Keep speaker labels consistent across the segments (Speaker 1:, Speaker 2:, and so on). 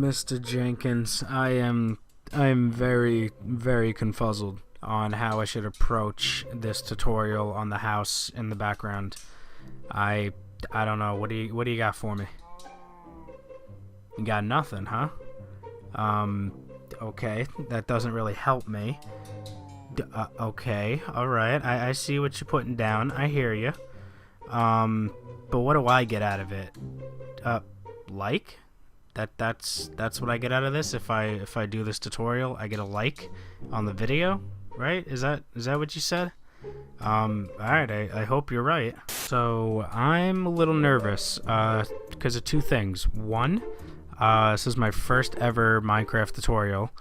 Speaker 1: Mr. Jenkins. I am very, very confuzzled on how I should approach this tutorial on the house in the background. I don't know. What do you got for me? You got nothing, huh? Okay, that doesn't really help me. Okay, alright, I see what you're putting down. I hear you. But what do I get out of it? Like? That's what I get out of this. If I do this tutorial, I get a like on the video, right? Is that what you said? Alright, I hope you're right. So I'm a little nervous because of two things. One, this is my first ever Minecraft tutorial,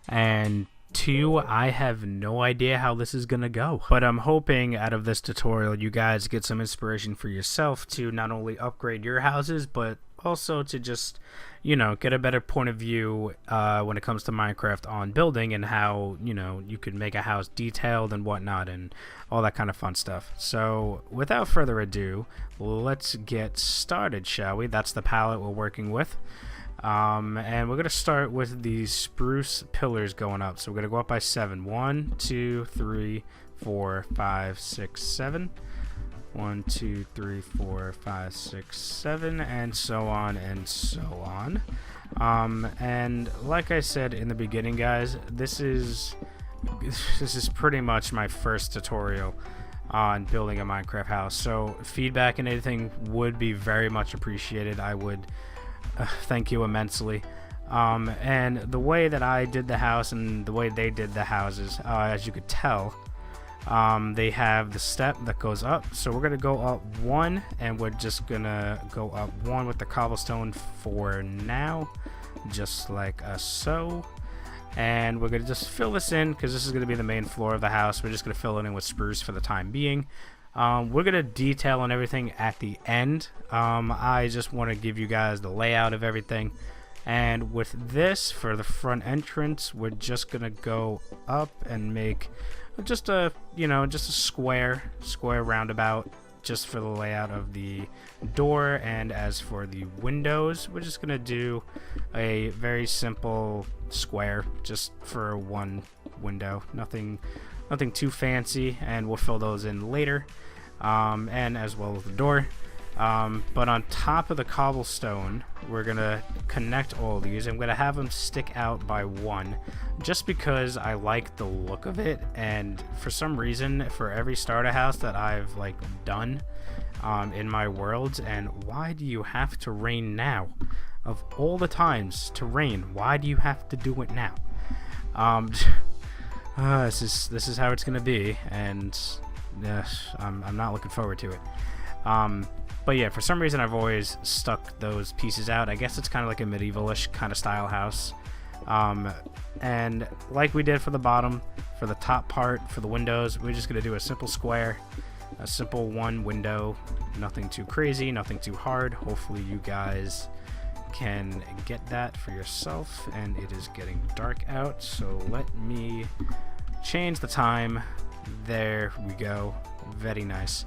Speaker 1: and two, I have no idea how this is gonna go. But I'm hoping out of this tutorial you guys get some inspiration for yourself to not only upgrade your houses, but also to just, you know, get a better point of view when it comes to Minecraft on building and how, you know, you could make a house detailed and whatnot and all that kind of fun stuff. So without further ado, let's get started, shall we? That's the palette we're working with. And we're going to start with these spruce pillars going up. So we're going to go up by 7. 1, 2, 3, 4, 5, 6, 7. 1, 2, 3, 4, 5, 6, 7, and so on and so on. And like I said in the beginning, guys, this is pretty much my first tutorial on building a Minecraft house. So feedback and anything would be very much appreciated. I would thank you immensely. And the way that I did the house and the way they did the houses, as you could tell, they have the step that goes up. So we're gonna go up 1, and we're just gonna go up 1 with the cobblestone for now, just like so. And we're gonna just fill this in because this is gonna be the main floor of the house. We're just gonna fill it in with spruce for the time being. We're gonna detail on everything at the end. I just want to give you guys the layout of everything. And with this, for the front entrance, we're just gonna go up and make just a, you know, just a square roundabout just for the layout of the door. And as for the windows, we're just gonna do a very simple square just for one window, nothing too fancy, and we'll fill those in later, and as well as the door. But on top of the cobblestone, we're gonna connect all these. I'm gonna have them stick out by 1 just because I like the look of it, and for some reason, for every starter house that I've like done in my worlds, and why do you have to rain now? Of all the times to rain, why do you have to do it now? This is how it's gonna be, and I'm not looking forward to it. But yeah, for some reason I've always stuck those pieces out. I guess it's kind of like a medievalish kind of style house. And like we did for the bottom, for the top part, for the windows, we're just gonna do a simple square, a simple 1 window, nothing too crazy, nothing too hard. Hopefully you guys can get that for yourself. And it is getting dark out, so let me change the time. There we go. Very nice.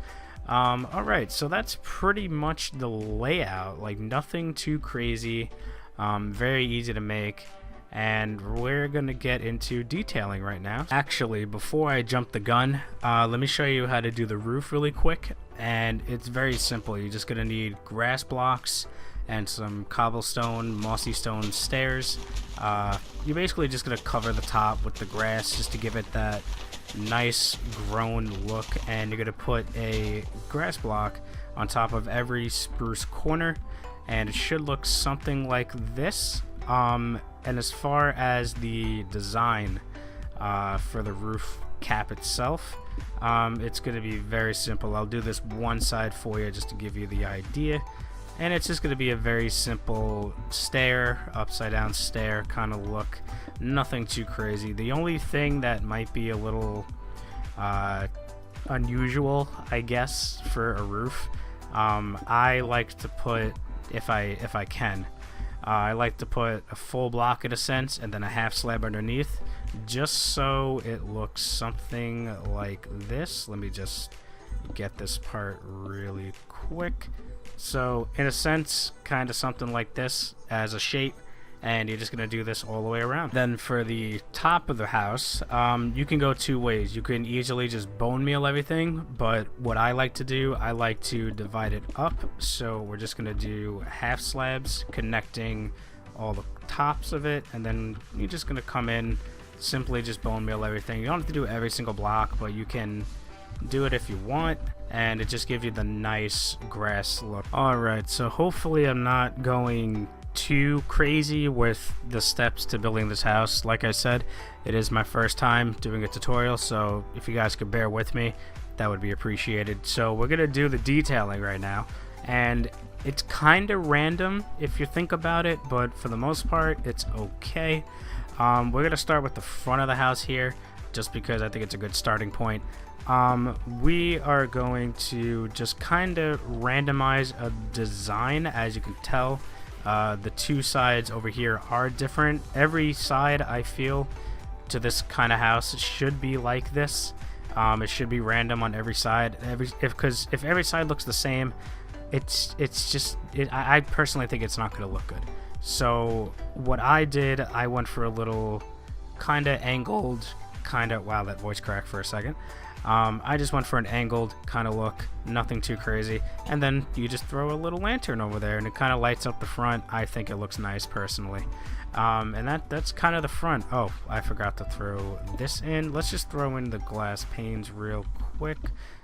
Speaker 1: Alright, so that's pretty much the layout. Like, nothing too crazy, very easy to make, and we're gonna get into detailing right now. Actually, before I jump the gun, let me show you how to do the roof really quick. And it's very simple. You're just gonna need grass blocks and some cobblestone, mossy stone stairs. You're basically just gonna cover the top with the grass just to give it that nice grown look, and you're gonna put a grass block on top of every spruce corner, and it should look something like this. And as far as the design for the roof cap itself, it's gonna be very simple. I'll do this one side for you just to give you the idea. And it's just going to be a very simple stair, upside down stair kind of look. Nothing too crazy. The only thing that might be a little unusual, I guess, for a roof, I like to put, if I can, I like to put a full block in a sense and then a half slab underneath, just so it looks something like this. Let me just get this part really quick. So in a sense, kind of something like this as a shape, and you're just going to do this all the way around. Then for the top of the house, you can go two ways. You can easily just bone meal everything, but what I like to do, I like to divide it up. So we're just going to do half slabs connecting all the tops of it, and then you're just going to come in, simply just bone meal everything. You don't have to do every single block, but you can do it if you want, and it just gives you the nice grass look. Alright, so hopefully I'm not going too crazy with the steps to building this house. Like I said, it is my first time doing a tutorial, so if you guys could bear with me, that would be appreciated. So we're gonna do the detailing right now, and it's kind of random if you think about it, but for the most part it's okay. We're gonna start with the front of the house here, just because I think it's a good starting point. We are going to just kind of randomize a design. As you can tell, the two sides over here are different. Every side, I feel, to this kind of house should be like this. It should be random on every side. Because if every side looks the same, I personally think it's not going to look good. So what I did, I went for a little kind of angled, wow, that voice cracked for a second. I just went for an angled kind of look, nothing too crazy, and then you just throw a little lantern over there and it kind of lights up the front. I think it looks nice personally. And that's kind of the front. Oh, I forgot to throw this in. Let's just throw in the glass panes real quick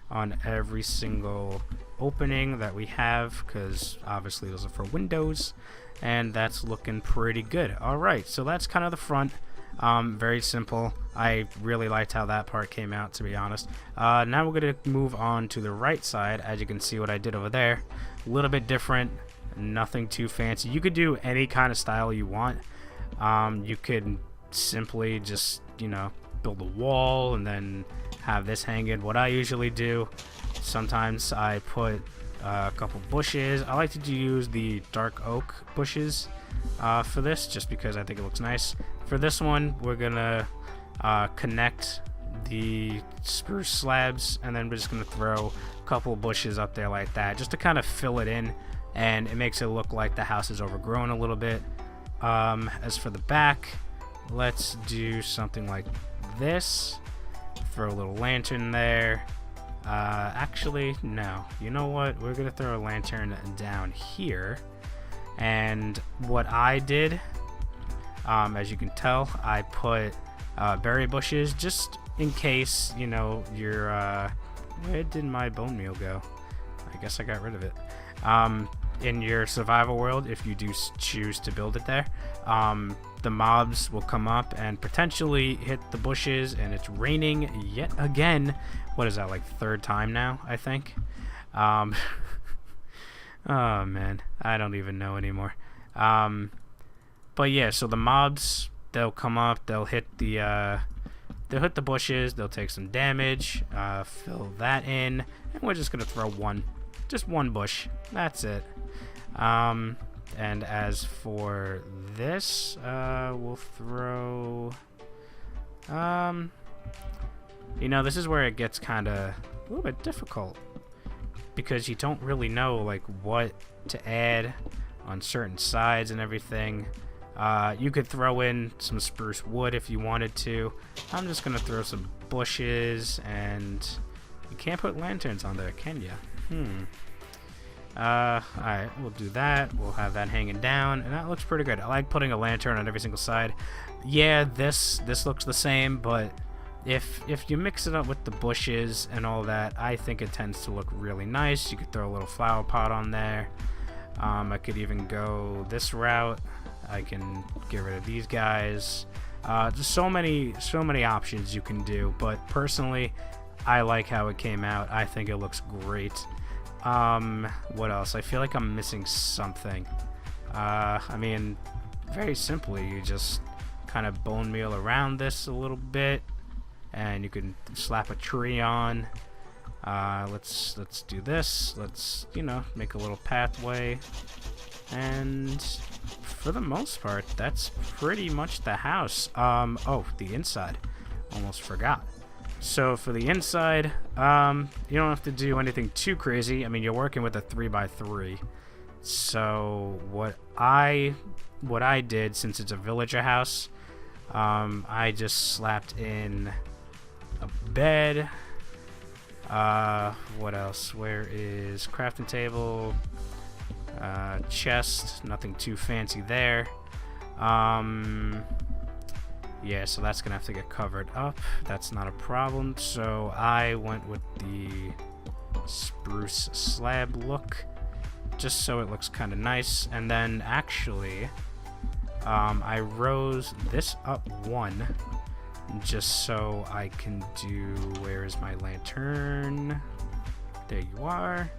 Speaker 1: on every single opening that we have, because obviously those are for windows, and that's looking pretty good. Alright, so that's kind of the front. Very simple. I really liked how that part came out, to be honest. Now we're going to move on to the right side. As you can see what I did over there, a little bit different, nothing too fancy. You could do any kind of style you want. You could simply just, you know, build a wall and then have this hanging. What I usually do, sometimes I put a couple bushes. I like to use the dark oak bushes for this, just because I think it looks nice. For this one, we're gonna connect the spruce slabs, and then we're just gonna throw a couple bushes up there like that, just to kind of fill it in, and it makes it look like the house is overgrown a little bit. As for the back, let's do something like this. Throw a little lantern there. Actually, no. You know what? We're gonna throw a lantern down here. And what I did, as you can tell, I put berry bushes just in case, you know, you're where did my bone meal go? I guess I got rid of it. In your survival world, if you do choose to build it there, the mobs will come up and potentially hit the bushes, and it's raining yet again. What is that, like third time now, I think? Oh man, I don't even know anymore. But yeah, so the mobs, they'll come up, they'll hit the bushes, they'll take some damage, fill that in, and we're just gonna throw just one bush. That's it. And as for this, we'll throw, you know, this is where it gets kind of a little bit difficult, because you don't really know like what to add on certain sides and everything. You could throw in some spruce wood if you wanted to. I'm just gonna throw some bushes, and you can't put lanterns on there, can you? Alright, we'll do that. We'll have that hanging down, and that looks pretty good. I like putting a lantern on every single side. Yeah, this looks the same, but if you mix it up with the bushes and all that, I think it tends to look really nice. You could throw a little flower pot on there. I could even go this route. I can get rid of these guys. Just so many options you can do, but personally, I like how it came out. I think it looks great. What else? I feel like I'm missing something. I mean, very simply, you just kind of bone meal around this a little bit, and you can slap a tree on. Let's do this. Let's, you know, make a little pathway, and for the most part, that's pretty much the house. Oh, the inside. Almost forgot. So for the inside, you don't have to do anything too crazy. I mean, you're working with a 3x3. So what I what I did, since it's a villager house, I just slapped in a bed. What else? Where is crafting table? Chest. Nothing too fancy there. Yeah, so that's gonna have to get covered up. That's not a problem. So I went with the spruce slab look, just so it looks kind of nice. And then actually, I rose this up one, just so I can do, where is my lantern? There you are.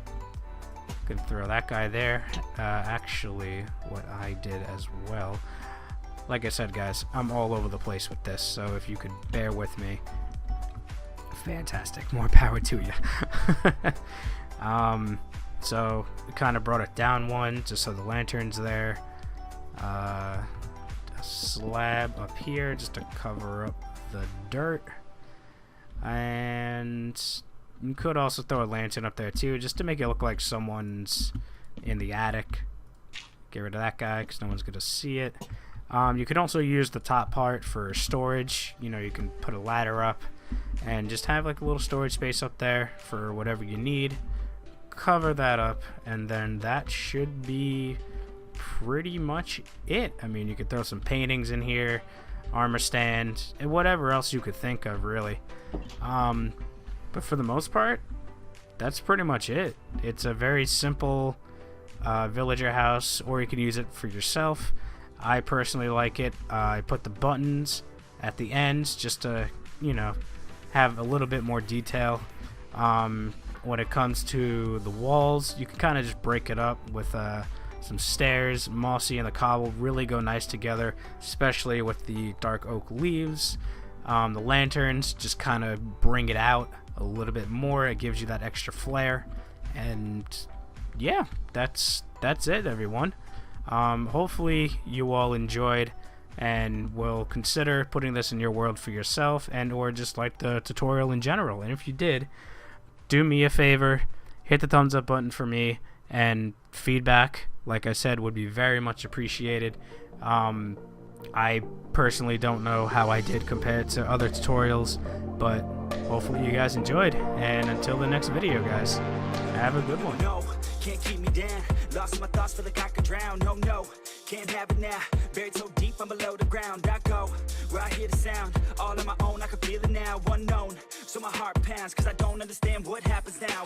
Speaker 1: Gonna throw that guy there. Actually, what I did as well, like I said, guys, I'm all over the place with this, so if you could bear with me, fantastic, more power to you. So we kind of brought it down one, just so the lantern's there. A slab up here just to cover up the dirt, and you could also throw a lantern up there too, just to make it look like someone's in the attic. Get rid of that guy because no one's gonna see it. You can also use the top part for storage. You know, you can put a ladder up and just have like a little storage space up there for whatever you need. Cover that up, and then that should be pretty much it. I mean, you could throw some paintings in here, armor stand, and whatever else you could think of, really. But for the most part, that's pretty much it. It's a very simple villager house, or you can use it for yourself. I personally like it. I put the buttons at the ends just to, you know, have a little bit more detail. When it comes to the walls, you can kind of just break it up with some stairs. Mossy and the cobble really go nice together, especially with the dark oak leaves. The lanterns just kind of bring it out a little bit more. It gives you that extra flair. And yeah, that's it, everyone. Hopefully you all enjoyed and will consider putting this in your world for yourself, and or just like the tutorial in general. And if you did, do me a favor, hit the thumbs up button for me, and feedback, like I said, would be very much appreciated. I personally don't know how I did compared to other tutorials, but hopefully you guys enjoyed. And until the next video, guys, have a good one.
Speaker 2: No, can't keep me down. Lost my thoughts, feel like I could drown. No, no, can't have it now. Buried so deep, I'm below the ground. I go where I hear the sound. All on my own, I can feel it now. Unknown, so my heart pounds, cause I don't understand what happens now.